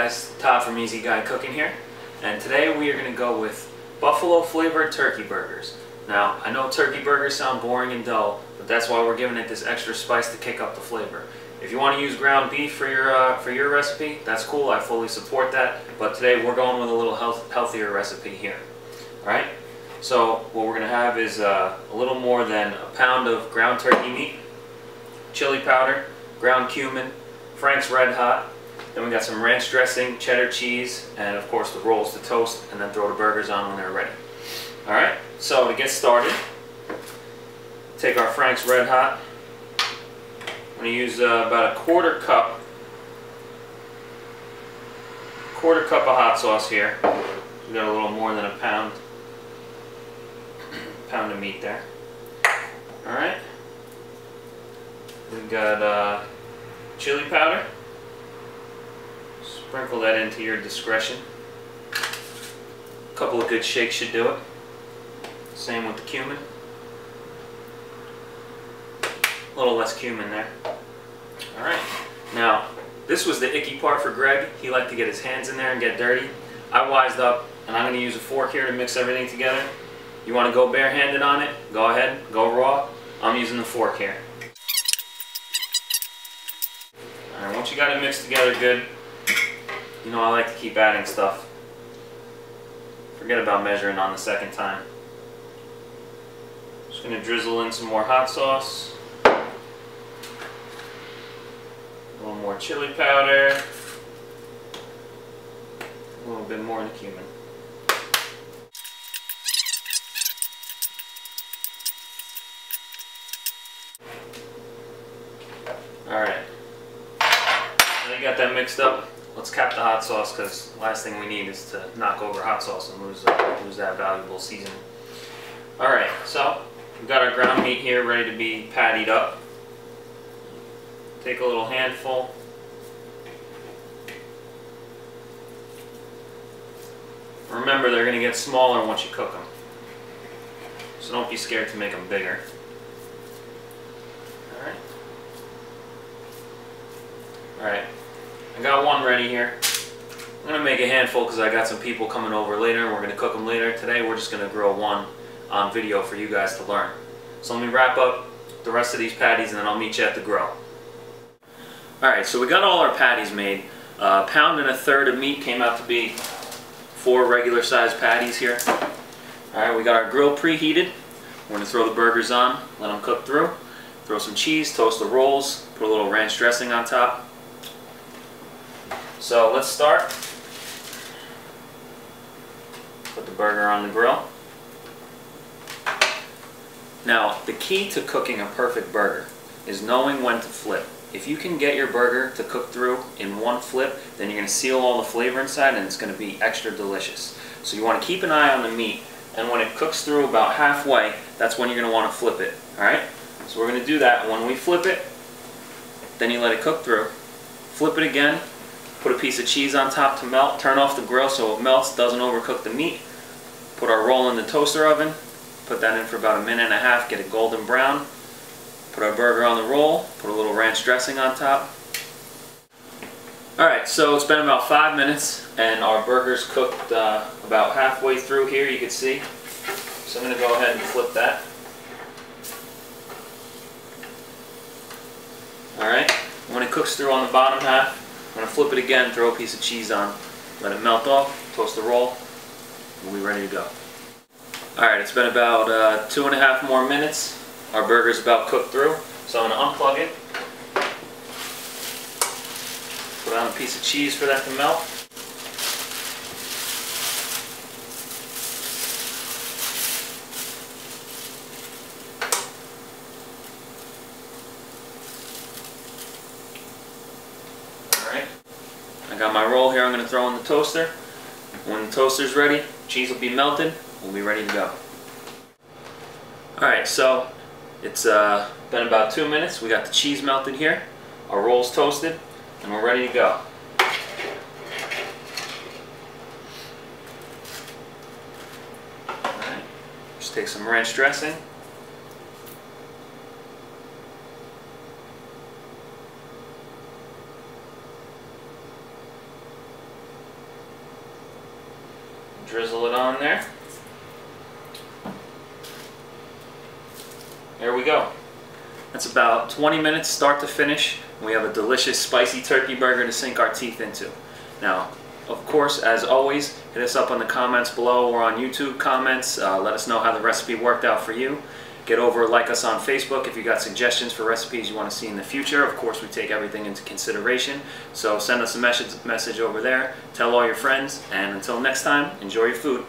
guys, Todd from Easy Guy Cooking here, and today we are going to go with buffalo flavored turkey burgers. Now, I know turkey burgers sound boring and dull, but that's why we're giving it this extra spice to kick up the flavor. If you want to use ground beef for your recipe, that's cool, I fully support that, but today we're going with a little healthier recipe here. Alright, so what we're going to have is a little more than a pound of ground turkey meat, chili powder, ground cumin, Frank's Red Hot. Then we got some ranch dressing, cheddar cheese, and of course the rolls to toast, and then throw the burgers on when they're ready. Alright, so to get started, take our Frank's Red Hot. I'm going to use about a quarter cup of hot sauce here. We got a little more than a pound of meat there. Alright, we got chili powder. Sprinkle that into your discretion. A couple of good shakes should do it. Same with the cumin. A little less cumin there. Alright, now this was the icky part for Greg. He liked to get his hands in there and get dirty. I wised up and I'm going to use a fork here to mix everything together. You want to go barehanded on it? Go ahead, go raw. I'm using the fork here. Alright, once you got it mixed together good, you know I like to keep adding stuff. Forget about measuring on the second time. Just going to drizzle in some more hot sauce. A little more chili powder. A little bit more of the cumin. Alright. Now you got that mixed up. Let's cap the hot sauce, because the last thing we need is to knock over hot sauce and lose that valuable seasoning. Alright, so we've got our ground meat here ready to be pattied up. Take a little handful. Remember, they're going to get smaller once you cook them, so don't be scared to make them bigger. Alright. Alright. I got one ready here. I'm going to make a handful because I got some people coming over later and we're going to cook them later. Today we're just going to grill one on video for you guys to learn. So let me wrap up the rest of these patties and then I'll meet you at the grill. Alright, so we got all our patties made. A pound and a third of meat came out to be 4 regular sized patties here. Alright, we got our grill preheated. We're going to throw the burgers on, let them cook through. Throw some cheese, toast the rolls, put a little ranch dressing on top. So let's start. Put the burger on the grill. Now, the key to cooking a perfect burger is knowing when to flip. If you can get your burger to cook through in one flip, then you're going to seal all the flavor inside and it's going to be extra delicious. So you want to keep an eye on the meat, and when it cooks through about halfway, that's when you're going to want to flip it. Alright? So we're going to do that. When we flip it, then you let it cook through. Flip it again. Put a piece of cheese on top to melt. Turn off the grill so it melts, doesn't overcook the meat. Put our roll in the toaster oven. Put that in for about a minute and a half. Get it golden brown. Put our burger on the roll. Put a little ranch dressing on top. Alright, so it's been about 5 minutes and our burger's cooked about halfway through here, you can see. So I'm going to go ahead and flip that. Alright, when it cooks through on the bottom half, I'm going to flip it again, throw a piece of cheese on, let it melt off, toast the roll, we'll be ready to go. Alright, it's been about 2.5 more minutes. Our burger's about cooked through, so I'm going to unplug it. Put on a piece of cheese for that to melt. I got my roll here I'm going to throw in the toaster. When the toaster's ready, cheese will be melted, we'll be ready to go. Alright, so it's been about 2 minutes. We got the cheese melted here, our roll's toasted, and we're ready to go. Alright, just take some ranch dressing. Drizzle it on there. There we go. That's about 20 minutes start to finish. We have a delicious spicy turkey burger to sink our teeth into. Now, of course, as always, hit us up in the comments below or on YouTube comments. Let us know how the recipe worked out for you. Get over, like us on Facebook if you got suggestions for recipes you want to see in the future. Of course, we take everything into consideration. So send us a message over there. Tell all your friends. And until next time, enjoy your food.